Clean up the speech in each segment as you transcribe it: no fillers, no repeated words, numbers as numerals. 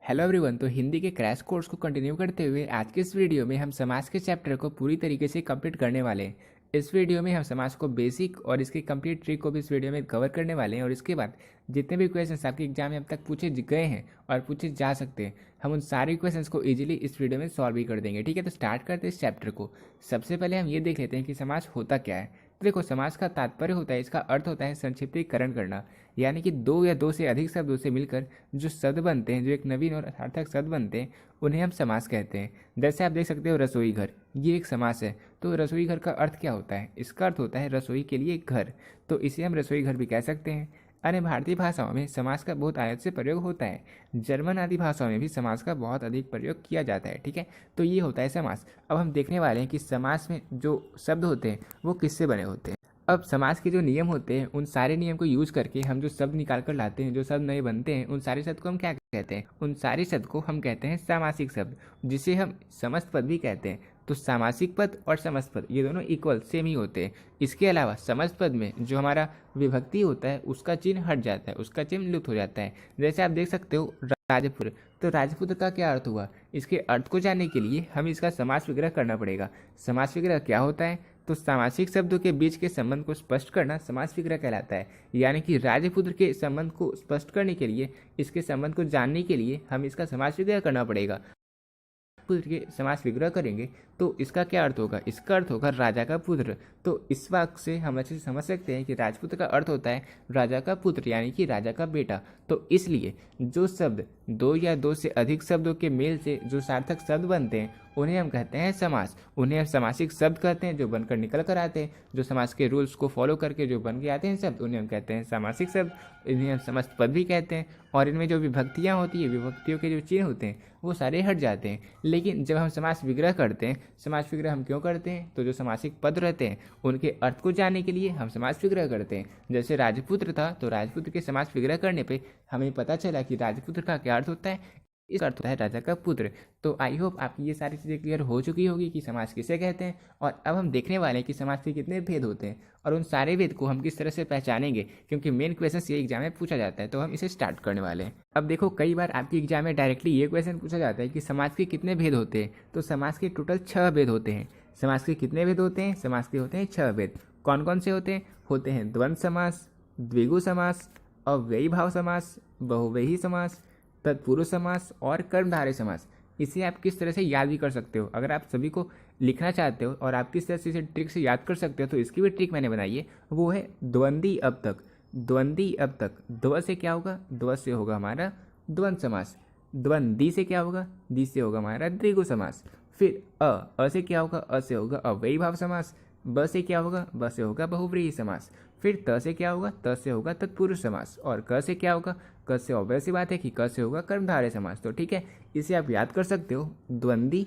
Hello everyone. तो हिंदी के crash course को कंटिन्यू करते हुए आज के इस वीडियो में हम समास के चैप्टर को पूरी तरीके से कंप्लीट करने वाले हैं। इस वीडियो में हम समास को बेसिक और इसकी कंप्लीट ट्रिक को भी इस वीडियो में कवर करने वाले हैं और इसके बाद जितने भी क्वेश्चंस आपके एग्जाम में अब तक पूछे गए हैं और पूछे जा सकते हैं, हम उन सारे क्वेश्चंस को इजीली इस वीडियो में सॉल्व भी कर देंगे। ठीक है, तो स्टार्ट करते हैं इस चैप्टर को। सबसे पहले हम ये देख लेते हैं कि समास होता क्या है। तो देखो, समास का तात्पर्य होता है, इसका अर्थ होता है संक्षिप्तीकरण करना, यानी कि दो या दो से अधिक शब्दों से मिलकर जो शब्द बनते हैं, जो एक नवीन और सार्थक शब्द बनते हैं, उन्हें हम समास कहते हैं। जैसे आप देख सकते हो रसोई घर, ये एक समास है। तो रसोई घर का अर्थ क्या होता है? इसका अर्थ होता है रसोई के लिए घर, तो इसे हम रसोई घर भी कह सकते हैं। अन्य भारतीय भाषाओं में समास का बहुत आयत से प्रयोग होता है। जर्मन आदि भाषाओं में भी समास का बहुत अधिक प्रयोग किया जाता है। ठीक है, तो ये होता है समास। अब हम देखने वाले हैं कि समास में जो शब्द होते हैं वो किससे बने होते हैं। अब समास के जो नियम होते हैं, उन सारे नियम को यूज करके हम जो शब्द निकाल कर लाते हैं, जो शब्द नए बनते हैं, उन सारे शब्द को हम क्या कहते हैं? उन सारे शब्द को हम कहते हैं सामासिक शब्द, जिसे हम समस्त पद भी कहते हैं। तो सामासिक पद और समस्त पद ये दोनों इक्वल सेम ही होते हैं। इसके अलावा समस्त पद में जो हमारा विभक्ति होता है उसका चिन्ह हट जाता है, उसका चिन्ह लुप्त हो जाता है। जैसे आप देख सकते हो राजपुत्र, तो राजपुत्र का क्या अर्थ हुआ? इसके अर्थ को जानने के लिए हमें इसका समास विग्रह करना पड़ेगा। समास विग्रह क्या होता है? तो सामासिक शब्दों के बीच के संबंध को स्पष्ट करना समास विग्रह कहलाता है। यानी कि राजपुत्र के संबंध को स्पष्ट करने के लिए, इसके संबंध को जानने के लिए हमें इसका समास विग्रह करना पड़ेगा। पुत्र के समास विग्रह करेंगे तो इसका क्या अर्थ होगा? इसका अर्थ होगा राजा का पुत्र। तो इस वाक्य से हम अच्छे से समझ सकते हैं कि राजपुत्र का अर्थ होता है राजा का पुत्र, यानी कि राजा का बेटा। तो इसलिए जो शब्द दो या दो से अधिक शब्दों के मेल से जो सार्थक शब्द बनते हैं उन्हें हम कहते हैं समास। उन्हें हम सामासिक शब्द कहते हैं, जो बनकर निकल कर आते हैं, जो समास के रूल्स को फॉलो करके जो बन के आते हैं शब्द, उन्हें हम कहते हैं सामासिक शब्द। इन्हें हम समस्त पद भी कहते हैं। और इनमें जो विभक्तियाँ होती है, विभक्तियों के जो चिन्ह होते हैं वो सारे हट जाते हैं। लेकिन जब हम समास विग्रह करते हैं, समास विग्रह हम क्यों करते हैं? तो जो समासिक पद रहते हैं उनके अर्थ को जानने के लिए हम समास विग्रह करते हैं। जैसे राजपुत्र था, तो राजपुत्र के समास विग्रह करने पे हमें पता चला कि राजपुत्र का क्या अर्थ होता है? इसका अर्थ होता है राजा का पुत्र। तो आई होप आपकी ये सारी चीज़ें क्लियर हो चुकी होगी कि समास किसे कहते हैं। और अब हम देखने वाले हैं कि समास के कितने भेद होते हैं और उन सारे भेद को हम किस तरह से पहचानेंगे, क्योंकि मेन क्वेश्चन ये एग्जाम में पूछा जाता है। तो हम इसे स्टार्ट करने वाले हैं। अब देखो, कई बार आपके एग्जाम में डायरेक्टली ये क्वेश्चन पूछा जाता है कि समास के कितने भेद होते हैं। तो समास के टोटल 6 भेद होते हैं। समास के कितने भेद होते हैं? समास के होते हैं 6 भेद। कौन कौन से होते हैं? होते हैं द्वंद्व समास, द्विगु समास, अव्ययी भाव समास, बहुव्रीहि समास, तत्पुरुष समास और कर्मधारय समास। इसे आप किस तरह से याद भी कर सकते हो? अगर आप सभी को लिखना चाहते हो और आप किस तरह से इसे ट्रिक से याद कर सकते हो, तो इसकी भी ट्रिक मैंने बनाई है। वो है द्वंद्वी अब तक। द्वंद्वी अब तक, द्व से क्या होगा? द्व से होगा हमारा द्वंद्व समास। द्वंद्वी से क्या होगा? दी से होगा हमारा द्विगु समास। फिर अ से क्या होगा? अ से होगा अव्ययी भाव समास। ब से क्या होगा? ब से होगा बहुव्रीहि समास। फिर त से क्या होगा? त से होगा तत्पुरुष समास। और क से क्या होगा? क से ऑब्वियस सी बात है कि क से होगा कर्मधारय समास। तो ठीक है, इसे आप याद कर सकते हो द्वंद्वी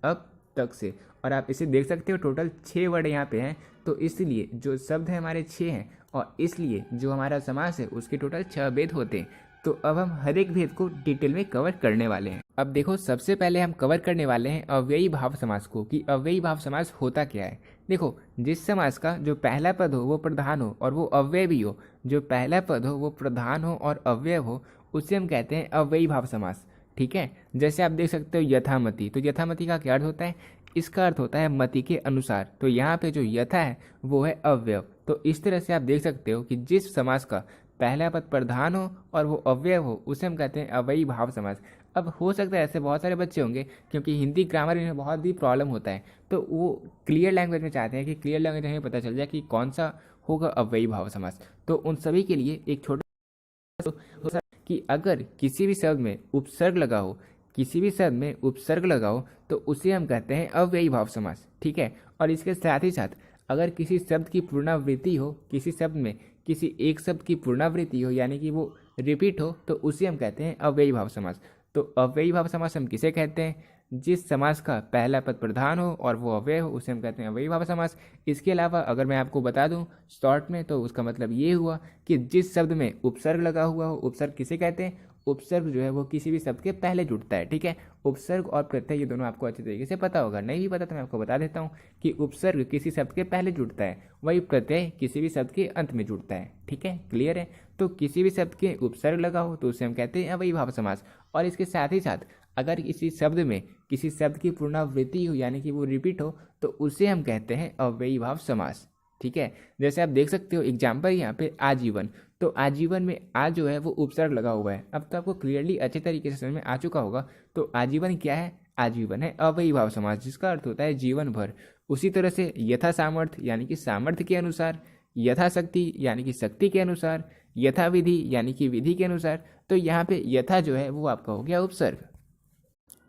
अब तक से। और आप इसे देख सकते हो, टोटल 6 वर्ड यहाँ पे हैं। तो इसलिए जो शब्द है हमारे 6 हैं और इसलिए जो हमारा समास है उसके टोटल 6 भेद होते हैं। तो अब हम हर एक भेद को डिटेल में कवर करने वाले हैं। अब देखो, सबसे पहले हम कवर करने वाले हैं अव्ययी भाव समास को, कि अव्ययी भाव समास होता क्या है। देखो, जिस समास का जो पहला पद हो वो प्रधान हो और वो अव्यय भी हो, जो पहला पद हो वो प्रधान हो और अव्यय हो, उसे हम कहते हैं अव्ययी भाव समास। ठीक है, जैसे आप देख सकते हो यथामति। तो यथामति का क्या अर्थ होता है? इसका अर्थ होता है मति के अनुसार। तो यहाँ पे जो यथा है वो है अव्यय। तो इस तरह से आप देख सकते हो कि जिस समास का पहला पद प्रधान हो और वो अव्यय हो उसे हम कहते हैं अव्ययी भाव समास। अब हो सकता है ऐसे बहुत सारे बच्चे होंगे, क्योंकि हिंदी ग्रामर में बहुत ही प्रॉब्लम होता है, तो वो क्लियर लैंग्वेज में चाहते हैं कि क्लियर लैंग्वेज में हमें पता चल जाए कि कौन सा होगा अव्ययी भाव समास। तो उन सभी के लिए एक छोटा कि अगर किसी भी शब्द में उपसर्ग लगा हो, किसी भी शब्द में उपसर्ग लगा हो, तो उसे हम कहते हैं अव्ययी भाव समास। ठीक है, और इसके साथ ही साथ अगर किसी शब्द की पुनरावृत्ति हो, किसी शब्द में किसी एक शब्द की पुनरावृत्ति हो, यानी कि वो रिपीट हो, तो उसे हम कहते हैं अव्ययी भाव समास। तो अव्ययी भाव समास हम किसे कहते हैं? जिस समास का पहला पद प्रधान हो और वो अव्यय हो उसे हम कहते हैं अव्ययी भाव समास। इसके अलावा अगर मैं आपको बता दूं शॉर्ट में, तो उसका मतलब ये हुआ कि जिस शब्द में उपसर्ग लगा हुआ हो, उपसर्ग किसे कहते हैं? उपसर्ग जो है वो किसी भी शब्द के पहले जुड़ता है। ठीक है, उपसर्ग और प्रत्यय ये दोनों आपको अच्छे तरीके से पता होगा। नहीं भी पता तो मैं आपको बता देता हूँ कि उपसर्ग किसी शब्द के पहले जुड़ता है, वही प्रत्यय किसी भी शब्द के अंत में जुड़ता है। ठीक है, क्लियर है? तो किसी भी शब्द के उपसर्ग लगा हो तो उसे हम कहते हैं अव्ययीभाव समास। और इसके साथ ही साथ अगर किसी शब्द में किसी शब्द की पुनरावृत्ति हो यानी कि वो रिपीट हो तो उसे हम कहते हैं अव्ययीभाव समास। ठीक है, जैसे आप देख सकते हो एग्जाम्पल यहाँ पे आजीवन, तो आजीवन में आ जो है वो उपसर्ग लगा हुआ है। अब तो आपको क्लियरली अच्छे तरीके से समझ में आ चुका होगा। तो आजीवन क्या है? आजीवन है अव्ययीभाव समास जिसका अर्थ होता है जीवन भर। उसी तरह से यथा सामर्थ्य यानी कि सामर्थ्य के अनुसार, यथाशक्ति यानी कि शक्ति के अनुसार, यथा विधि यानी कि विधि के अनुसार। तो यहाँ पे यथा जो है वो आपका हो गया उपसर्ग।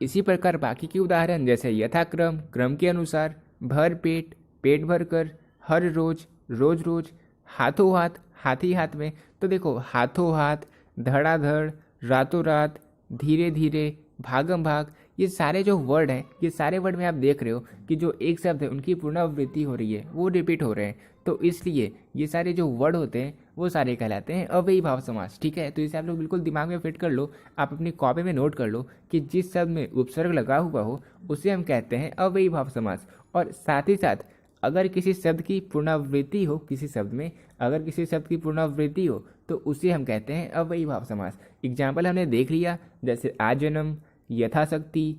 इसी प्रकार बाकी के उदाहरण जैसे यथाक्रम, क्रम के अनुसार, भर पेट, पेट भर कर, हर रोज, रोज रोज, हाथों हाथ, हाथी हाथ में। तो देखो हाथों हाथ, धड़ाधड़, रातों रात, धीरे धीरे, भागम भाग, ये सारे जो वर्ड हैं, ये सारे वर्ड में आप देख रहे हो कि जो एक शब्द है उनकी पुनरावृत्ति हो रही है, वो रिपीट हो रहे हैं। तो इसलिए ये सारे जो वर्ड होते हैं वो सारे कहलाते हैं अव्ययीभाव समास। ठीक है, तो इसे आप लोग बिल्कुल दिमाग में फिट कर लो, आप अपनी कॉपी में नोट कर लो कि जिस शब्द में उपसर्ग लगा हुआ हो उसे हम कहते हैं अव्ययीभाव समास। और साथ ही साथ अगर किसी शब्द की पुनरावृत्ति हो, किसी शब्द में अगर किसी शब्द की पुनरावृत्ति हो तो उसे हम कहते हैं अव्ययीभाव समास। एग्जाम्पल हमने देख लिया जैसे आजन्म, यथाशक्ति,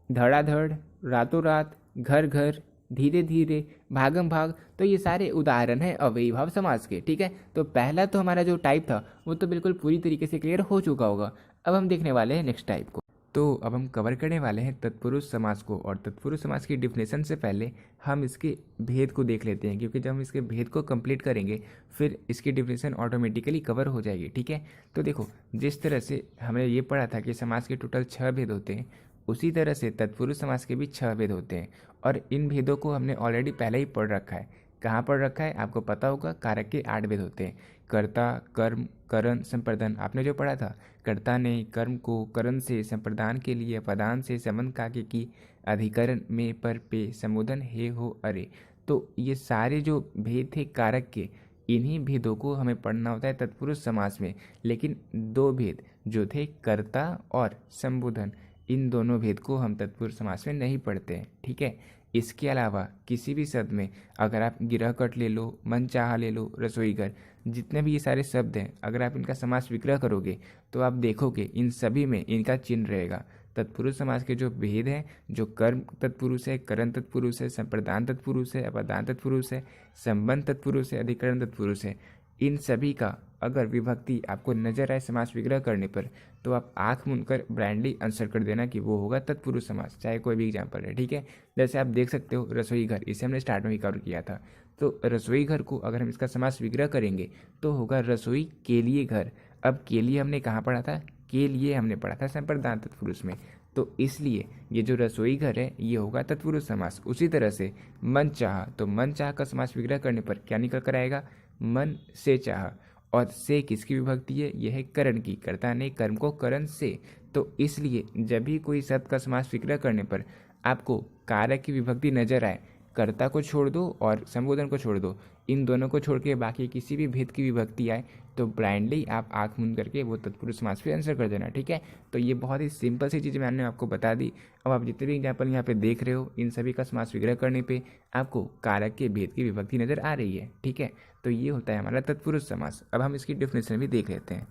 धड़ाधड़, रातों रात, घर घर, धीरे धीरे, भागम भाग। तो ये सारे उदाहरण हैं अव्ययीभाव समास के। ठीक है, तो पहला तो हमारा जो टाइप था वो तो बिल्कुल पूरी तरीके से क्लियर हो चुका होगा। अब हम देखने वाले हैं नेक्स्ट टाइप को। तो अब हम कवर करने वाले हैं तत्पुरुष समास को। और तत्पुरुष समास की डिफिनेशन से पहले हम इसके भेद को देख लेते हैं, क्योंकि जब हम इसके भेद को कंप्लीट करेंगे फिर इसकी डिफिनेशन ऑटोमेटिकली कवर हो जाएगी। ठीक है, तो देखो जिस तरह से हमने ये पढ़ा था कि समास के टोटल 6 भेद होते हैं, उसी तरह से तत्पुरुष समास के भी 6 भेद होते हैं। और इन भेदों को हमने ऑलरेडी पहले ही पढ़ रखा है। कहाँ पढ़ रखा है आपको पता होगा, कारक के 8 भेद होते हैं। कर्ता, कर्म, करण, संप्रदान, आपने जो पढ़ा था, कर्ता ने कर्म को करण से, संप्रदान के लिए पदान से, संबंध काके की, अधिकरण में पर पे, संबोधन हे हो अरे। तो ये सारे जो भेद थे कारक के, इन्हीं भेदों को हमें पढ़ना होता है तत्पुरुष समास में। लेकिन 2 भेद जो थे कर्ता और संबोधन, इन दोनों भेद को हम तत्पुरुष समास में नहीं पढ़ते हैं। ठीक है, इसके अलावा किसी भी शब्द में अगर आप गिरहकट ले लो, मनचाहा ले लो, रसोईघर, जितने भी ये सारे शब्द हैं, अगर आप इनका समास विग्रह करोगे तो आप देखोगे इन सभी में इनका चिन्ह रहेगा। तत्पुरुष समास के जो भेद हैं, जो कर्म तत्पुरुष है, करण तत्पुरुष है, संप्रदान तत्पुरुष है, अपदान तत्पुरुष है, संबंध तत्पुरुष है, अधिकरण तत्पुरुष है, इन सभी का अगर विभक्ति आपको नजर आए समास विग्रह करने पर तो आप आंख मूंदकर ब्रांडली आंसर कर देना कि वो होगा तत्पुरुष समास, चाहे कोई भी एग्जाम्पल है। ठीक है, जैसे आप देख सकते हो रसोई घर, इसे हमने स्टार्ट में ही कवर किया था। तो रसोई घर को अगर हम इसका समास विग्रह करेंगे तो होगा रसोई के लिए घर। अब के लिए हमने कहाँ पढ़ा था? के लिए हमने पढ़ा था संप्रदान तत्पुरुष में। तो इसलिए ये जो रसोई घर है ये होगा तत्पुरुष समास। उसी तरह से मन चाह, तो मन चाह का समास विग्रह करने पर क्या निकल कर आएगा? मन से चाह। और से किसकी विभक्ति है? यह है करण की, कर्ता ने कर्म को करण से। तो इसलिए जब भी कोई शब्द का समास विग्रह करने पर आपको कारक की विभक्ति नजर आए, कर्ता को छोड़ दो और संबोधन को छोड़ दो, इन दोनों को छोड़ के बाकी किसी भी भेद की विभक्ति आए तो ब्लाइंडली आप आंख मूंद करके वो तत्पुरुष समास पे आंसर कर देना। ठीक है, तो ये बहुत ही सिंपल सी चीज़ मैंने आपको बता दी। अब आप जितने भी एग्जाम्पल यहाँ पे देख रहे हो, इन सभी का समास विग्रह करने पे आपको कारक के भेद की विभक्ति नज़र आ रही है। ठीक है, तो ये होता है हमारा तत्पुरुष समास। अब हम इसकी डेफिनेशन भी देख लेते हैं।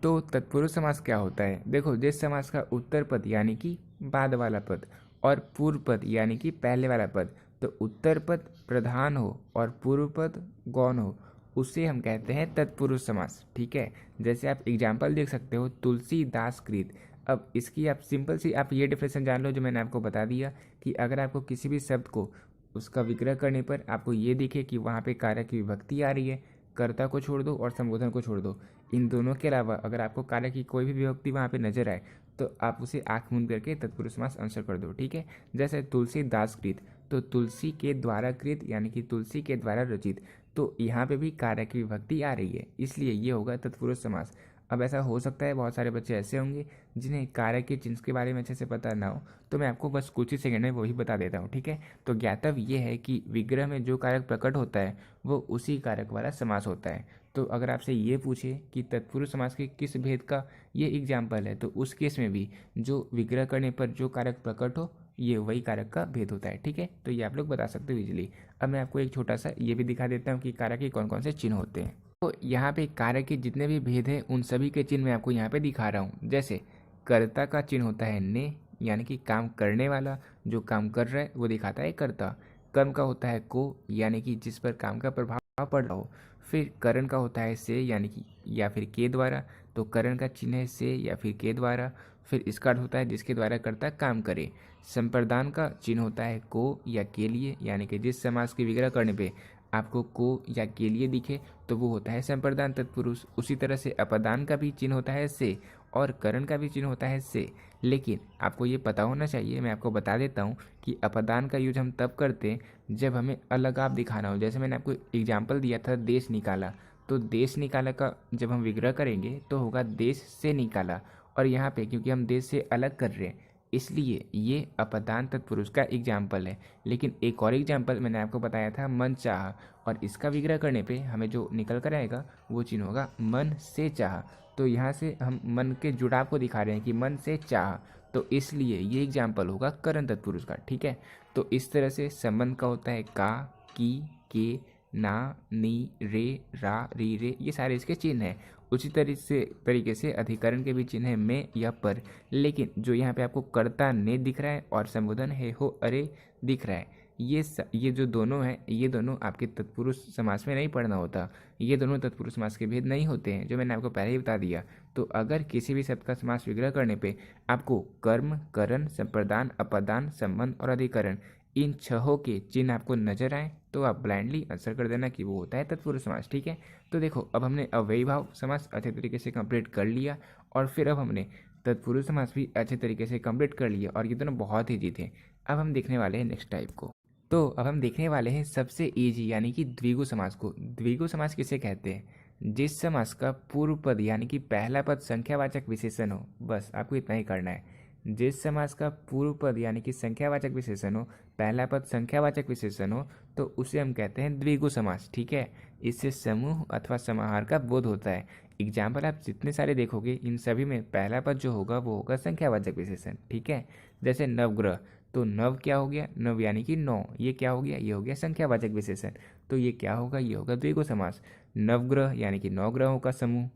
तो तत्पुरुष समास क्या होता है? देखो, जिस समास का उत्तर पद यानी कि बाद वाला पद और पूर्व पद यानी कि पहले वाला पद, तो उत्तर पद प्रधान हो और पूर्व पद गौण हो, उसे हम कहते हैं तत्पुरुष समास। ठीक है, जैसे आप एग्जाम्पल देख सकते हो, तुलसीदास कृत। अब इसकी आप सिंपल सी आप ये डिफिनेशन जान लो जो मैंने आपको बता दिया कि अगर आपको किसी भी शब्द को उसका विग्रह करने पर आपको ये दिखे कि वहाँ पे कारक की विभक्ति आ रही है, कर्ता को छोड़ दो और संबोधन को छोड़ दो, इन दोनों के अलावा अगर आपको कारक की कोई भी विभक्ति वहाँ पे नजर आए तो आप उसे आंख मूंद करके तत्पुरुष समास आंसर कर दो। ठीक है, जैसे तुलसीदास कृत, तो तुलसी के द्वारा कृत यानी कि तुलसी के द्वारा रचित, तो यहाँ पे भी कारक की विभक्ति आ रही है, इसलिए ये होगा तत्पुरुष समास। अब ऐसा हो सकता है बहुत सारे बच्चे ऐसे होंगे जिन्हें कारक के चिन्ह के बारे में अच्छे से पता ना हो, तो मैं आपको बस कुछ ही सेकंड में वही बता देता हूँ। ठीक है, तो ज्ञातव्य ये है कि विग्रह में जो कारक प्रकट होता है वो उसी कारक वाला समास होता है। तो अगर आपसे ये पूछे कि तत्पुरुष समास के किस भेद का ये एग्जाम्पल है, तो उस केस में भी जो विग्रह करने पर जो कारक प्रकट हो ये वही कारक का भेद होता है। ठीक है, तो ये आप लोग बता सकते हो इजीली। अब मैं आपको एक छोटा सा ये भी दिखा देता हूँ कि कारक के कौन कौन से चिन्ह होते हैं। तो यहाँ पे कार्य के जितने भी भेद हैं उन सभी के चिन्ह मैं आपको यहाँ पे दिखा रहा हूँ। जैसे कर्ता का चिन्ह होता है ने, यानी कि काम करने वाला, जो काम कर रहा है वो दिखाता है कर्ता। कर्म का होता है को, यानी कि जिस पर काम का प्रभाव पड़ रहा हो। फिर करण का होता है से, यानी कि या फिर के द्वारा, तो करण का चिन्ह है से या फिर के द्वारा। फिर इसका अर्थ होता है जिसके द्वारा कर्ता काम करे। संप्रदान का चिन्ह होता है को या के लिए, यानी कि जिस समास के विग्रह करने पे आपको को या के लिए दिखे तो वो होता है संप्रदान तत्पुरुष। उसी तरह से अपदान का भी चिन्ह होता है से और करण का भी चिन्ह होता है से। लेकिन आपको ये पता होना चाहिए, मैं आपको बता देता हूँ कि अपदान का यूज हम तब करते हैं जब हमें अलगाव दिखाना हो। जैसे मैंने आपको एग्जाम्पल दिया था देश निकाला, तो देश निकाला का जब हम विग्रह करेंगे तो होगा देश से निकाला। और यहाँ पे क्योंकि हम देश से अलग कर रहे हैं इसलिए ये अपदान तत्पुरुष का एग्जाम्पल है। लेकिन एक और एग्जाम्पल मैंने आपको बताया था मन चाह, और इसका विग्रह करने पे हमें जो निकल कर आएगा वो चिन्ह होगा मन से चाह। तो यहाँ से हम मन के जुड़ाव को दिखा रहे हैं कि मन से चाह, तो इसलिए ये एग्जाम्पल होगा करण तत्पुरुष का। ठीक है, तो इस तरह से संबंध का होता है का, की, के, ना, नी, रे, रा, री, रे, ये सारे इसके चिन्ह हैं। उसी तरीके से अधिकरण के भी चिन्ह है में या पर। लेकिन जो यहाँ पे आपको कर्ता ने दिख रहा है और संबोधन है हो अरे दिख रहा है, ये जो दोनों हैं ये दोनों आपके तत्पुरुष समास में नहीं पढ़ना होता। ये दोनों तत्पुरुष समास के भेद नहीं होते हैं, जो मैंने आपको पहले ही बता दिया। तो अगर किसी भी शब्द का समास विग्रह करने पे आपको कर्म, करण, संप्रदान, अपदान, संबंध और अधिकरण इन छहों के चिन्ह आपको नजर आए तो आप ब्लाइंडली आंसर कर देना कि वो होता है तत्पुरुष समास। ठीक है, तो देखो अब हमने अव्ययी भाव समास अच्छे तरीके से कंप्लीट कर लिया और फिर अब हमने तत्पुरुष समास भी अच्छे तरीके से कंप्लीट कर लिया, और ये दोनों बहुत ईजी थे। अब हम देखने वाले हैं नेक्स्ट टाइप को। तो अब हम देखने वाले हैं सबसे इजी यानी कि द्विगु समास को। द्विगु समास किसे कहते हैं? जिस समास का पूर्व पद यानी कि पहला पद संख्यावाचक विशेषण हो, बस आपको इतना ही करना है। जिस समास का पूर्व पद यानी कि संख्यावाचक विशेषण हो, पहला पद संख्यावाचक विशेषण हो, तो उसे हम कहते हैं द्विगु समास। ठीक है, इससे समूह अथवा समाहार का बोध होता है। एग्जाम्पल आप जितने सारे देखोगे इन सभी में पहला पद जो होगा वो होगा संख्यावाचक विशेषण। ठीक है, जैसे नवग्रह, तो नव क्या हो गया? नव यानी कि 9, ये क्या हो गया? ये हो गया संख्यावाचक विशेषण। तो ये क्या होगा? ये होगा द्विगु समास। नवग्रह यानी कि 9 ग्रहों का समूह।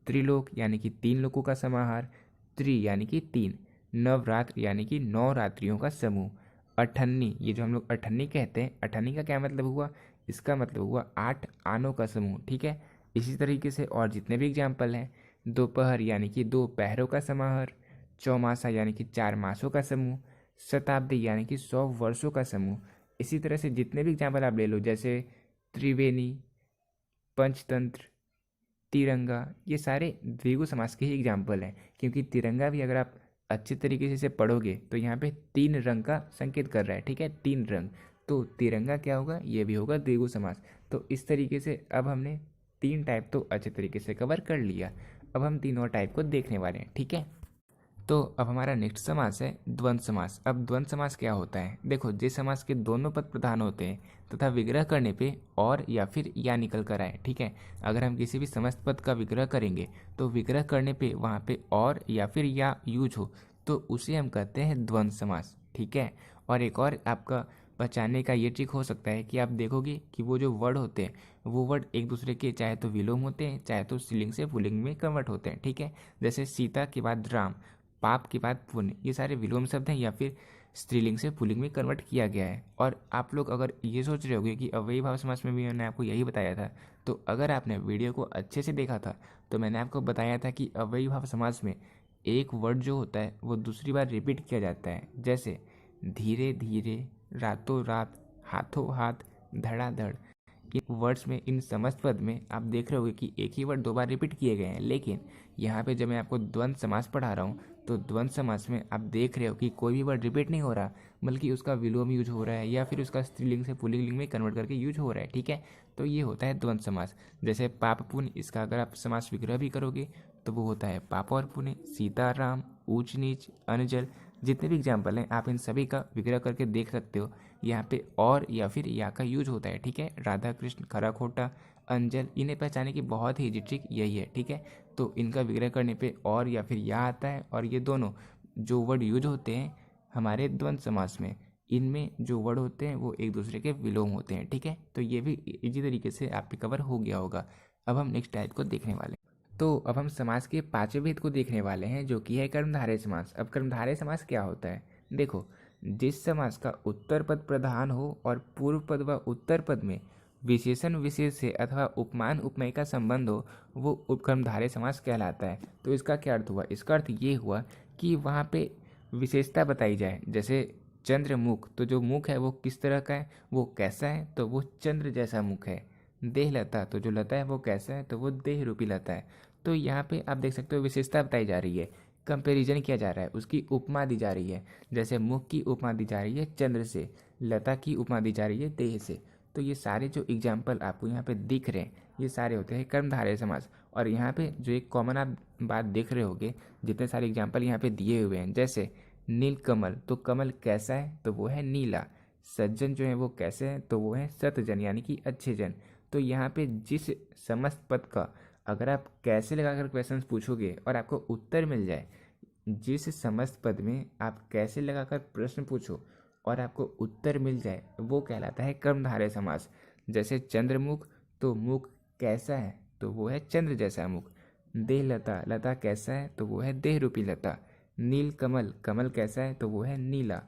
त्रिलोक यानी कि 3 लोकों का समाहार। त्रि यानी कि 3। नवरात्र यानी कि 9 रात्रियों का समूह। अठन्नी, ये जो हम लोग अठन्नी कहते हैं, अठन्नी का क्या मतलब हुआ? इसका मतलब हुआ 8 आनों का समूह। ठीक है, इसी तरीके से और जितने भी एग्जाम्पल हैं, दोपहर यानी कि 2 पहरों का समाहार। चौमासा यानी कि 4 मासों का समूह। शताब्दी यानी कि 100 वर्षों का समूह। इसी तरह से जितने भी एग्जाम्पल आप ले लो, जैसे त्रिवेणी, पंचतंत्र, तिरंगा, ये सारे द्विगु समास के ही एग्जाम्पल हैं। क्योंकि तिरंगा भी अगर आप अच्छे तरीके से इसे पढ़ोगे तो यहाँ पे 3 रंग का संकेत कर रहा है। ठीक है, 3 रंग, तो तिरंगा क्या होगा? ये भी होगा द्विगु समास। तो इस तरीके से अब हमने 3 टाइप तो अच्छे तरीके से कवर कर लिया। अब हम 3 और टाइप को देखने वाले हैं। ठीक है, तो अब हमारा नेक्स्ट समास है द्वंद्व समास। अब द्वंद्व समास क्या होता है? देखो, जिस समास के दोनों पद प्रधान होते हैं तथा विग्रह करने पे और या फिर या निकल कर आए। ठीक है, अगर हम किसी भी समस्त पद का विग्रह करेंगे तो विग्रह करने पे वहाँ पे और या फिर या यूज हो तो उसे हम कहते हैं द्वंद्व समास। ठीक है, और एक और आपका पहचानने का ये ट्रिक हो सकता है कि आप देखोगे कि वो जो वर्ड होते हैं वो वर्ड एक दूसरे के चाहे तो विलोम होते हैं चाहे तो स्त्रीलिंग से पुल्लिंग में कन्वर्ट होते हैं। ठीक है, जैसे सीता के बाद राम, पाप के बाद पुण्य, ये सारे विलोम शब्द हैं या फिर स्त्रीलिंग से पुल्लिंग में कन्वर्ट किया गया है। और आप लोग अगर ये सोच रहे होगे कि अव्ययी भाव समास में भी मैंने आपको यही बताया था, तो अगर आपने वीडियो को अच्छे से देखा था तो मैंने आपको बताया था कि अव्ययी भाव समास में एक वर्ड जो होता है वो दूसरी बार रिपीट किया जाता है। जैसे धीरे धीरे, रातों रात, हाथों हाथ, धड़ाधड़, इन वर्ड्स में, इन समस्त पद में आप देख रहे होगे कि एक ही वर्ड 2 बार रिपीट किए गए हैं। लेकिन यहाँ पे जब मैं आपको द्वंद्व समास पढ़ा रहा हूँ तो द्वंद्व समास में आप देख रहे हो कि कोई भी वर्ड रिपीट नहीं हो रहा, बल्कि उसका विलोम यूज हो रहा है या फिर उसका स्त्रीलिंग से पुल्लिंग लिंग में कन्वर्ट करके यूज हो रहा है। ठीक है, तो ये होता है द्वंद्व समास। जैसे पाप पुण्य, इसका अगर आप समास विग्रह भी करोगे तो वो होता है पाप और पुण्य। सीता राम, ऊंच नीच, अनजल, जितने भी एग्जाम्पल हैं आप इन सभी का विग्रह करके देख सकते हो। यहाँ पे और या फिर या का यूज होता है। ठीक है, राधा कृष्ण, खरा खोटा, अंजल, इन्हें पहचाने की बहुत ही इजी ट्रिक यही है। ठीक है, तो इनका विग्रह करने पे और या फिर या आता है, और ये दोनों जो वर्ड यूज होते हैं हमारे द्वंद्व समास में, इनमें जो वर्ड होते हैं वो एक दूसरे के विलोम होते हैं। ठीक है, तो ये भी इजी तरीके से आप पे कवर हो गया होगा। अब हम नेक्स्ट टाइप को देखने वाले हैं। तो अब हम समास के पांचवें भेद को देखने वाले हैं, जो कि है कर्मधारय समास। अब कर्मधारय समास क्या होता है? देखो, जिस समास का उत्तर पद प्रधान हो और पूर्व पद व उत्तर पद में विशेषण विशेष से अथवा उपमान उपमेय का संबंध हो, वो उपकर्मधारय समास कहलाता है। तो इसका क्या अर्थ हुआ? इसका अर्थ ये हुआ कि वहाँ पे विशेषता बताई जाए। जैसे चंद्रमुख, तो जो मुख है वो किस तरह का है, वो कैसा है, तो वो चंद्र जैसा मुख है। देहलता, तो जो लता है वो कैसा है, तो वो देह रूपी लता है। तो यहाँ पे आप देख सकते हो विशेषता बताई जा रही है, कंपैरिजन किया जा रहा है, उसकी उपमा दी जा रही है। जैसे मुख की उपमा दी जा रही है चंद्र से, लता की उपमा दी जा रही है देह से। तो ये सारे जो एग्जाम्पल आपको यहाँ पे दिख रहे हैं, ये सारे होते हैं कर्मधारय समास। और यहाँ पे जो एक कॉमन आप बात देख रहे होगे, जितने सारे एग्जाम्पल यहाँ पे दिए हुए हैं, जैसे नील कमल, तो कमल कैसा है, तो वो है नीला। सज्जन जो है वो कैसे हैं, तो वो है सतजन, यानी कि अच्छे जन। तो यहाँ पे जिस समस्त पद का अगर आप कैसे लगाकर क्वेश्चंस पूछोगे और आपको उत्तर मिल जाए, जिस समस्त पद में आप कैसे लगाकर प्रश्न पूछो और आपको उत्तर मिल जाए, वो कहलाता है कर्मधारय समास। जैसे चंद्रमुख, तो मुख कैसा है, तो वो है चंद्र जैसा मुख। देह लता, लता कैसा है, तो वो है देह रूपी लता। नील कमल, कमल कैसा है, तो वो है नीला।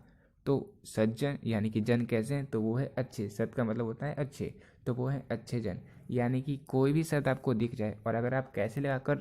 तो सज्जन यानी कि जन कैसे हैं, तो वो है अच्छे। सत का मतलब होता है अच्छे, तो वो है अच्छे जन। यानी कि कोई भी शब्द आपको दिख जाए और अगर आप कैसे लगाकर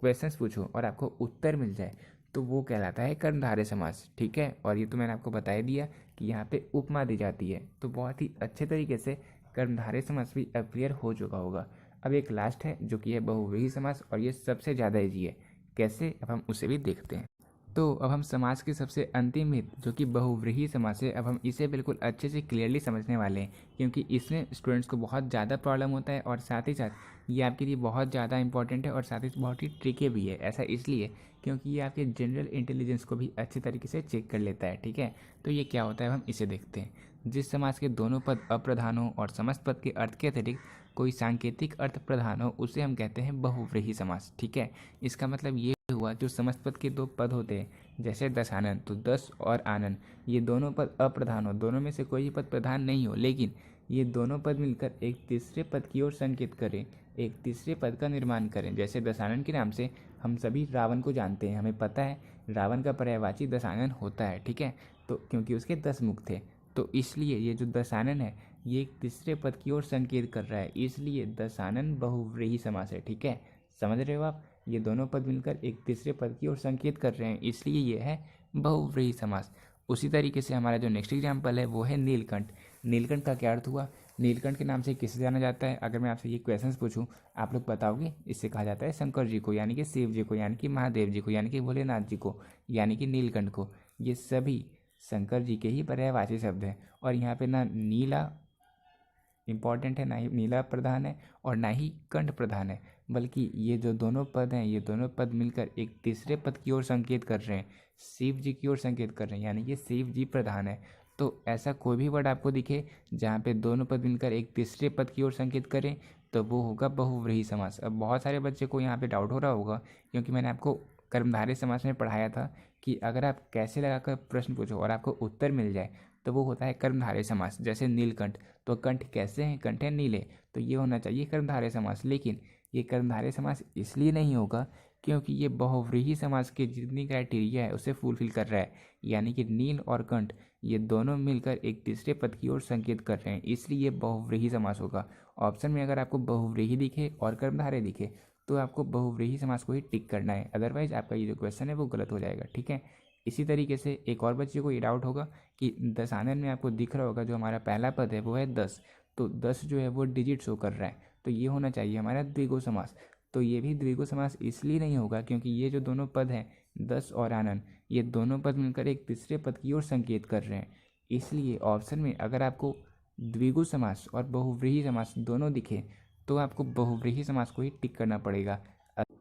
क्वेश्चंस पूछो और आपको उत्तर मिल जाए, तो वो कहलाता है कर्मधारय समास। ठीक है, और ये तो मैंने आपको बता ही दिया कि यहाँ पे उपमा दी जाती है। तो बहुत ही अच्छे तरीके से कर्मधारय समास भी अप्रियर हो चुका होगा। अब एक लास्ट है जो कि है बहुव्रीहि समास, और ये सबसे ज़्यादा ईजी है। कैसे, अब हम उसे भी देखते हैं। तो अब हम समास के सबसे अंतिम हित जो कि बहुव्रीहि समास है, अब हम इसे बिल्कुल अच्छे से क्लियरली समझने वाले हैं, क्योंकि इसमें स्टूडेंट्स को बहुत ज़्यादा प्रॉब्लम होता है और साथ ही साथ ये आपके लिए बहुत ज़्यादा इंपॉर्टेंट है और साथ ही बहुत ही ट्रिकी भी है। ऐसा इसलिए क्योंकि ये आपके जनरल इंटेलिजेंस को भी अच्छे तरीके से चेक कर लेता है। ठीक है, तो ये क्या होता है, हम इसे देखते हैं। जिस समास के दोनों पद अप्रधान हो और समस्त पद के अर्थ के अतिरिक्त कोई सांकेतिक अर्थ प्रधान हो, उसे हम कहते हैं बहुव्रीहि समास। ठीक है, इसका मतलब ये हुआ जो समस्त पद के दो पद होते हैं, जैसे दशानन, तो दस और आनन, ये दोनों पद अप्रधान हो, दोनों में से कोई भी पद प्रधान नहीं हो, लेकिन ये दोनों पद मिलकर एक तीसरे पद की ओर संकेत करें, एक तीसरे पद का निर्माण करें। जैसे दशानन के नाम से हम सभी रावण को जानते हैं, हमें पता है रावण का पर्यायवाची दशानन होता है। ठीक है, तो क्योंकि उसके 10 मुख थे, तो इसलिए ये जो दशानन है ये एक तीसरे पद की ओर संकेत कर रहा है, इसलिए दशानन बहुव्रीहि समास है। ठीक है, समझ रहे हो आप? ये दोनों पद मिलकर एक तीसरे पद की ओर संकेत कर रहे हैं, इसलिए ये है बहुव्रीहि समास। उसी तरीके से हमारा जो नेक्स्ट एग्जाम्पल है वो है नीलकंठ। नीलकंठ का क्या अर्थ हुआ? नीलकंठ के नाम से किसे जाना जाता है? अगर मैं आपसे ये क्वेश्चंस पूछूं, आप लोग बताओगे, इससे कहा जाता है शंकर जी को, यानी कि शिव जी को, यानी कि महादेव जी को, यानी कि भोलेनाथ जी को, यानी कि नीलकंठ को। ये सभी शंकर जी के ही पर्यायवाची शब्द हैं। और यहाँ पे ना नीला इम्पॉर्टेंट है, ना ही नीला प्रधान है और ना ही कंठ प्रधान है, बल्कि ये जो दोनों पद हैं, ये दोनों पद मिलकर एक तीसरे पद की ओर संकेत कर रहे हैं, शिव जी की ओर संकेत कर रहे हैं, यानी कि शिव जी प्रधान है। तो ऐसा कोई भी वर्ड आपको दिखे जहाँ पे दोनों पद मिलकर एक तीसरे पद की ओर संकेत करें, तो वो होगा बहुव्रीहि समास। अब बहुत सारे बच्चे को यहाँ पे डाउट हो रहा होगा, क्योंकि मैंने आपको कर्मधारय समास में पढ़ाया था कि अगर आप कैसे लगाकर प्रश्न पूछो और आपको उत्तर मिल जाए, तो वो होता है कर्मधारय समास। जैसे नीलकंठ, तो कंठ कैसे हैं, कंठ है नीले, तो ये होना चाहिए कर्मधारय समास। लेकिन ये कर्मधारय समास इसलिए नहीं होगा क्योंकि ये बहुव्रीहि समास के जितनी क्राइटेरिया है उसे फुलफिल कर रहा है, यानी कि नील और कंठ ये दोनों मिलकर एक तीसरे पद की ओर संकेत कर रहे हैं, इसलिए ये बहुव्रीहि समास होगा। ऑप्शन में अगर आपको बहुव्रीहि दिखे और कर्मधारय दिखे, तो आपको बहुव्रीहि समास को ही टिक करना है, अदरवाइज आपका ये जो क्वेश्चन है वो गलत हो जाएगा। ठीक है, इसी तरीके से एक और बच्चे को ये डाउट होगा कि दशानन में आपको दिख रहा होगा जो हमारा पहला पद है वो है 10, तो 10 जो है वो डिजिट शो कर रहा है, तो ये होना चाहिए हमारा द्विगु समास। तो ये भी द्विगु समास इसलिए नहीं होगा क्योंकि ये जो दोनों पद हैं 10 और आनन, ये दोनों पद मिलकर एक तीसरे पद की ओर संकेत कर रहे हैं, इसलिए ऑप्शन में अगर आपको द्विगु समास और बहुव्रीहि समास दोनों दिखे, तो आपको बहुव्रीहि समास को ही टिक करना पड़ेगा।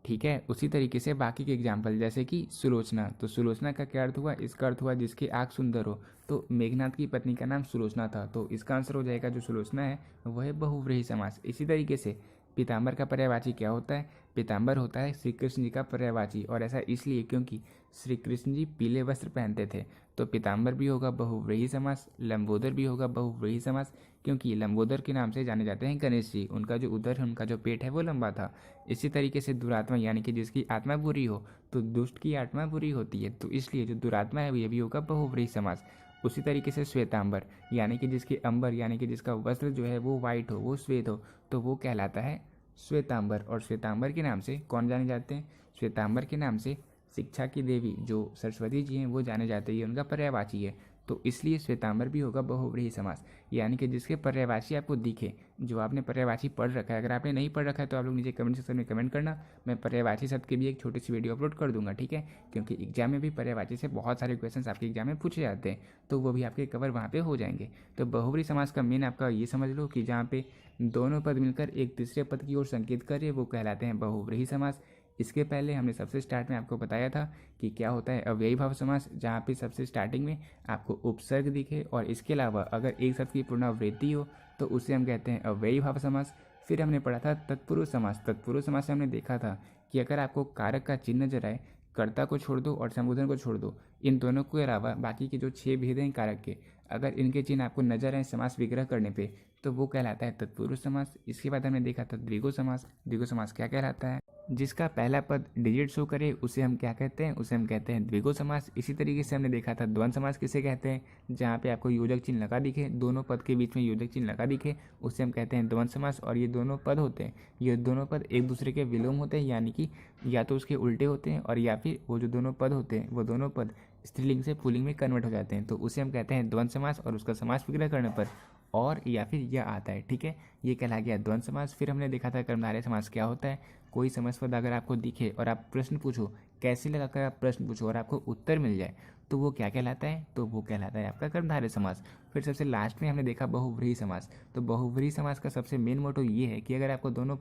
ठीक है, उसी तरीके से बाकी के एग्जाम्पल, जैसे कि सुलोचना, तो सुलोचना का क्या अर्थ हुआ? इसका अर्थ हुआ जिसकी आँख सुंदर हो, तो मेघनाथ की पत्नी का नाम सुलोचना था, तो इसका आंसर हो जाएगा जो सुलोचना है वह है बहुव्रीहि समास। इसी तरीके से पीताम्बर का पर्यायवाची क्या होता है? पीताम्बर होता है श्री कृष्ण जी का पर्यायवाची, और ऐसा इसलिए क्योंकि श्री कृष्ण जी पीले वस्त्र पहनते थे। तो पीताम्बर भी होगा बहुव्रीहि समास, लंबोदर भी होगा बहुव्रीहि समास, क्योंकि लंबोदर के नाम से जाने जाते हैं गणेश जी। उनका जो उदर है, उनका जो पेट है वो लंबा था। इसी तरीके से दुरात्मा यानी कि जिसकी आत्मा बुरी हो, तो दुष्ट की आत्मा बुरी होती है, तो इसलिए जो दुरात्मा है ये भी होगा बहुव्रीहि समास। उसी तरीके से श्वेतांबर यानी कि जिसके अंबर यानी कि जिसका वस्त्र जो है वो वाइट हो, वो श्वेत हो, तो वो कहलाता है श्वेतांबर। और श्वेतांबर के नाम से कौन जाने जाते हैं? श्वेतांबर के नाम से शिक्षा की देवी जो सरस्वती जी हैं वो जाने जाते हैं, ये उनका पर्यायवाची है। तो इसलिए श्वेतांबर भी होगा बहुव्रीहि समास, यानी कि जिसके पर्यायवाची आपको दिखे। जो आपने पर्यायवाची पढ़ रखा है, अगर आपने नहीं पढ़ रखा है तो आप लोग नीचे कमेंट सेक्शन में कमेंट करना, मैं पर्यायवाची शब्द की भी एक छोटी सी वीडियो अपलोड कर दूंगा, ठीक है। क्योंकि एग्जाम में भी पर्यायवाची से बहुत सारे क्वेश्चन आपके एग्जाम में पूछे जाते हैं, तो वो भी आपके कवर वहाँ पे हो जाएंगे। तो बहुव्रीहि समास का मेन आपका ये समझ लो कि जहाँ पे दोनों पद मिलकर एक तीसरे पद की ओर संकेत करे वो कहलाते हैं बहुव्रीहि समास। इसके पहले हमने सबसे स्टार्ट में आपको बताया था कि क्या होता है अव्ययी भाव समास, जहाँ पे सबसे स्टार्टिंग में आपको उपसर्ग दिखे और इसके अलावा अगर एक शब्द की पुनरावृत्ति हो तो उसे हम कहते हैं अव्ययी भाव समास। फिर हमने पढ़ा था तत्पुरुष समास। तत्पुरुष समास से हमने देखा था कि अगर आपको कारक का चिन्ह नजर आए, कर्ता को छोड़ दो और संबोधन को छोड़ दो, इन दोनों के अलावा बाकी के जो 6 भेद हैं कारक के, अगर इनके चिन्ह आपको नजर आए समास विग्रह करने पे, तो वो कहलाता है तत्पुरुष समास। इसके बाद हमने देखा था द्विगु समास। द्विगु समास क्या कहलाता है? जिसका पहला पद डिजिट शो करे उसे हम क्या कहते हैं? उसे हम कहते हैं द्विगु समास। इसी तरीके से हमने देखा था द्वंद्व समास किसे कहते हैं? जहाँ पे आपको योजक चिन्ह लगा दिखे, दोनों पद के बीच में योजक चिन्ह लगा दिखे, उसे हम कहते हैं द्वंद्व समास। और ये दोनों पद होते हैं, ये दोनों पद एक दूसरे के विलोम होते हैं, यानी कि या तो उसके उल्टे होते हैं और या फिर वो जो दोनों पद होते हैं वो दोनों पद स्त्रीलिंग से पुल्लिंग में कन्वर्ट हो जाते हैं, तो उसे हम कहते हैं द्वंद्व समास। और उसका समास विग्रह करने पर और या फिर यह आता है, ठीक है। ये कहला गया द्वंद्व समास। फिर हमने देखा था कर्मधारय समास क्या होता है। कोई समास पद अगर आपको दिखे और आप प्रश्न पूछो, कैसे लगाकर आप प्रश्न पूछो और आपको उत्तर मिल जाए, तो वो क्या कहलाता है? तो वो कहलाता है आपका कर्मधारय समास। फिर सबसे लास्ट में हमने देखा बहुव्रीहि समास। तो बहुव्रीहि समास का सबसे मेन मोटो ये है कि अगर आपको दोनों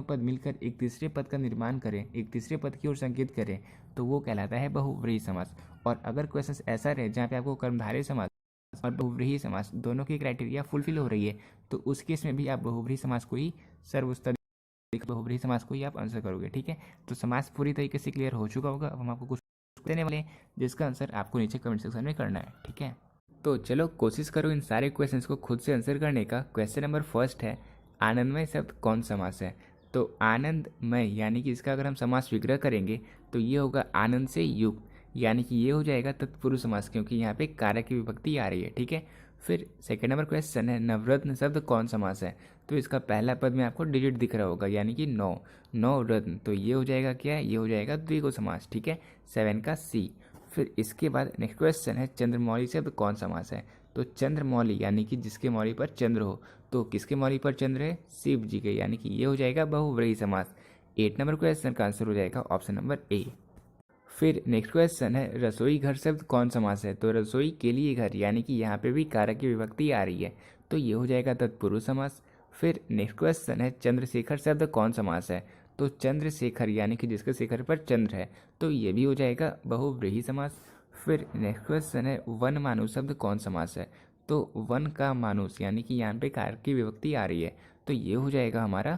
पद मिलकर एक तीसरे पद का निर्माण करें, एक तीसरे पद की ओर संकेत करें, तो वो कहलाता है बहुव्रीहि समास। और अगर क्वेश्चन ऐसा रहे जहाँ पे आपको कर्मधारय समास और बहुव्रीहि समास दोनों की क्राइटेरिया फुलफिल हो रही है, तो उस केस में भी आप बहुव्रीहि समास को ही सर्वोत्तम बहुव्रीहि समास को ही आप आंसर करोगे, ठीक है। तो समास पूरी तरीके से क्लियर हो चुका होगा। हम आपको कुछ देने वाले हैं जिसका आंसर आपको नीचे कमेंट सेक्शन में करना है, ठीक है। तो चलो कोशिश करो इन सारे क्वेश्चंस को खुद से आंसर करने का। क्वेश्चन नंबर फर्स्ट है, आनंदमय शब्द कौन समास है? तो आनंदमय यानी कि इसका अगर हम समास विग्रह करेंगे तो ये होगा आनंद से युक्त, यानी कि ये हो जाएगा तत्पुरुष समास, क्योंकि यहाँ पे कारक की विभक्ति आ रही है, ठीक है। फिर सेकेंड नंबर क्वेश्चन है, नवरत्न शब्द कौन समास है? तो इसका पहला पद में आपको डिजिट दिख रहा होगा, यानी कि नौ रत्न, तो ये हो जाएगा क्या? ये हो जाएगा द्विगु समास, ठीक है, 7 का सी। फिर इसके बाद नेक्स्ट क्वेश्चन है, चंद्रमौली शब्द कौन समास है? तो चंद्रमौली यानी कि जिसके मौली पर चंद्र हो, तो किसके मौली पर चंद्र है? शिव जी के, यानी कि ये हो जाएगा बहुव्रीहि समास। 8 नंबर क्वेश्चन का आंसर हो जाएगा ऑप्शन नंबर ए। फिर नेक्स्ट क्वेश्चन है, रसोई घर शब्द कौन समास है? तो रसोई के लिए घर, यानी कि यहाँ पे भी कारक की विभक्ति आ रही है, तो ये हो जाएगा तत्पुरुष समास। फिर नेक्स्ट क्वेश्चन है, चंद्रशेखर शब्द कौन समास है? तो चंद्रशेखर यानी कि जिसके शेखर पर चंद्र है, तो ये भी हो जाएगा बहुव्रीहि समास। फिर नेक्स्ट क्वेश्चन है, वन मानुष शब्द कौन समास है? तो वन का मानुष यानी कि यहाँ पे कारक की विभक्ति आ रही है, तो ये हो जाएगा हमारा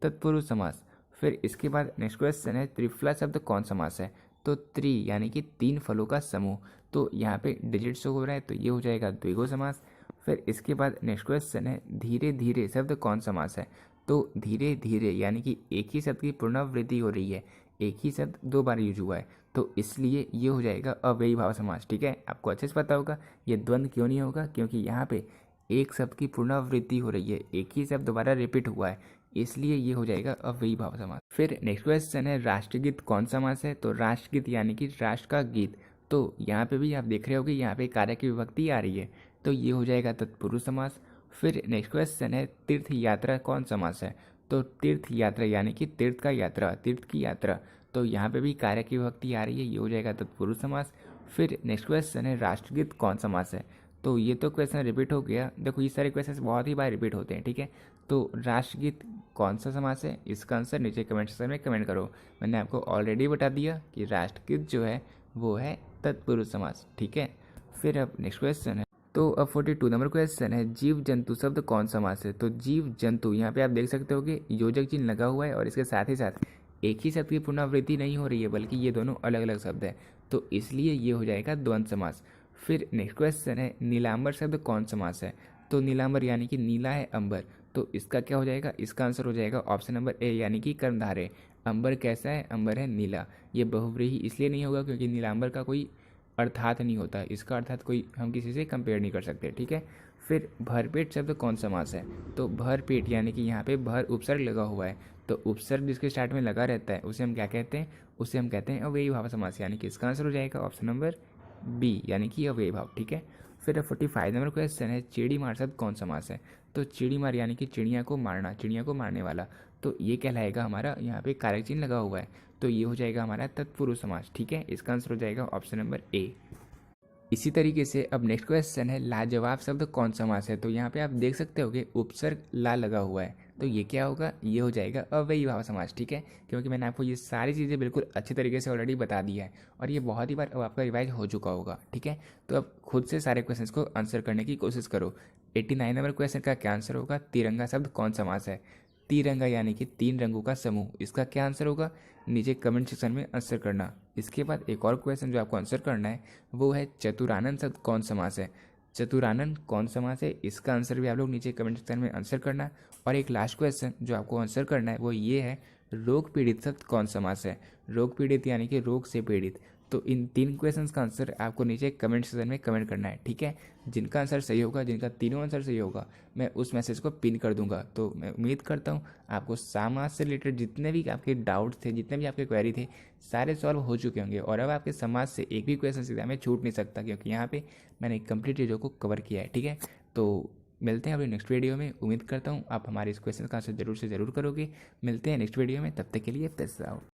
तत्पुरुष समास। फिर इसके बाद नेक्स्ट क्वेश्चन है, त्रिफला शब्द कौन समास है? तो त्रि यानी कि 3 फलों का समूह, तो यहाँ पे डिजिट शो हो रहा है, तो ये हो जाएगा द्विगु समास। फिर इसके बाद नेक्स्ट क्वेश्चन है, धीरे धीरे शब्द कौन समास है? तो धीरे धीरे यानी कि एक ही शब्द की पुनरावृत्ति हो रही है, एक ही शब्द 2 बार यूज हुआ है, तो इसलिए ये हो जाएगा अव्ययी भाव समास, ठीक है। आपको अच्छे से पता होगा ये द्वंद्व क्यों नहीं होगा, क्योंकि यहाँ पे एक शब्द की पुनरावृत्ति हो रही है, एक ही शब्द दोबारा रिपीट हुआ है, इसलिए ये हो जाएगा अव्ययी भाव समास। फिर नेक्स्ट क्वेश्चन है, राष्ट्रगीत कौन समास है? तो राष्ट्रगीत यानी कि राष्ट्र का गीत, तो यहाँ पे भी आप देख रहे होगे यहाँ पे कारक की विभक्ति आ रही है, तो ये हो जाएगा तत्पुरुष समास। फिर नेक्स्ट क्वेश्चन है, तीर्थ यात्रा कौन समास है? तो तीर्थ यात्रा यानी कि तीर्थ का यात्रा, तीर्थ की यात्रा, तो यहाँ पे भी कारक की विभक्ति आ रही है, ये हो जाएगा तत्पुरुष समास। फिर नेक्स्ट क्वेश्चन है, राष्ट्रगीत कौन समास है? तो ये तो क्वेश्चन रिपीट हो गया, देखो ये सारे क्वेश्चन बहुत ही बार रिपीट होते हैं, ठीक है। तो राष्ट्रगीत कौन सा समास है? इसका आंसर नीचे कमेंट सेक्शन में कमेंट करो। मैंने आपको ऑलरेडी बता दिया कि राष्ट्रगीत जो है वो है तत्पुरुष समास, ठीक है। फिर अब नेक्स्ट क्वेश्चन है, तो अब 42 नंबर क्वेश्चन है, जीव जंतु शब्द कौन समास है? तो जीव जंतु यहाँ पे आप देख सकते हो कि योजक चिन्ह लगा हुआ है और इसके साथ ही साथ एक ही शब्द की पुनरावृत्ति नहीं हो रही है, बल्कि ये दोनों अलग अलग शब्द हैं, तो इसलिए ये हो जाएगा द्वंद्व समास। फिर नेक्स्ट क्वेश्चन है, नीलांबर शब्द कौन समास है? तो नीलांबर यानी कि नीला है अंबर, तो इसका क्या हो जाएगा? इसका आंसर हो जाएगा ऑप्शन नंबर ए यानी कि कर्णधारय। अंबर कैसा है? अंबर है नीला। ये बहुव्रीहि इसलिए नहीं होगा क्योंकि नीलांबर का कोई अर्थात नहीं होता, इसका अर्थात कोई हम किसी से कंपेयर नहीं कर सकते, ठीक है। फिर भरपेट शब्द कौन समास है? तो भरपेट यानी कि यहाँ पे भर उपसर्ग लगा हुआ है, तो उपसर्ग जिसके स्टार्ट में लगा रहता है उसे हम क्या कहते हैं? उसे हम कहते हैं अव्ययी भाव समास, यानी कि इसका आंसर हो जाएगा ऑप्शन नंबर बी यानी कि अव्ययी भाव, ठीक है। फिर 45 नंबर क्वेश्चन है, चिड़ी मार शब्द कौन समास है? तो चिड़ी मार यानी कि चिड़िया को मारना, चिड़िया को मारने वाला, तो ये कहलाएगा हमारा, यहाँ पे कारक चिन्ह लगा हुआ है, तो ये हो जाएगा हमारा तत्पुरुष समास, ठीक है। इसका आंसर हो जाएगा ऑप्शन नंबर ए। इसी तरीके से अब नेक्स्ट क्वेश्चन है, लाजवाब शब्द कौन समास है? तो यहाँ पे आप देख सकते हो कि उपसर्ग ला लगा हुआ है, तो ये क्या होगा? ये हो जाएगा अव्ययी भाव समास, ठीक है। क्योंकि मैंने आपको ये सारी चीज़ें बिल्कुल अच्छे तरीके से ऑलरेडी बता दी है और ये बहुत ही बार अब आपका रिवाइज हो चुका होगा, ठीक है। तो अब खुद से सारे क्वेश्चन को आंसर करने की कोशिश करो। 89 नंबर क्वेश्चन का क्या आंसर होगा? तिरंगा शब्द कौन समास है? तिरंगा यानी कि तीन रंगों का समूह, इसका क्या आंसर होगा? नीचे कमेंट सेक्शन में आंसर करना। इसके बाद एक और क्वेश्चन जो आपको आंसर करना है वो है, चतुरानन शब्द कौन समास है? चतुरानन कौन समास है? इसका आंसर भी आप लोग नीचे कमेंट सेक्शन में आंसर करना। और एक लास्ट क्वेश्चन जो आपको आंसर करना है वो ये है, रोग पीड़ित शब्द कौन समास है? रोग पीड़ित यानी कि रोग से पीड़ित। तो इन तीन क्वेश्चंस का आंसर आपको नीचे कमेंट सेक्शन में कमेंट करना है, ठीक है। जिनका आंसर सही होगा, जिनका तीनों आंसर सही होगा, मैं उस मैसेज को पिन कर दूंगा। तो मैं उम्मीद करता हूँ आपको समाज से रिलेटेड जितने भी आपके डाउट्स थे, जितने भी आपके क्वेरी थे, सारे सॉल्व हो चुके होंगे और अब आपके समाज से एक भी क्वेश्चन एग्जाम में छूट नहीं सकता, क्योंकि यहाँ पे मैंने कंप्लीट चीज़ों को कवर किया है, ठीक है। तो मिलते हैं अपनी नेक्स्ट वीडियो में। उम्मीद करता हूँ आप हमारे इस क्वेश्चन का आंसर जरूर से ज़रूर करोगे। मिलते हैं नेक्स्ट वीडियो में, तब तक के लिए पेस आउट।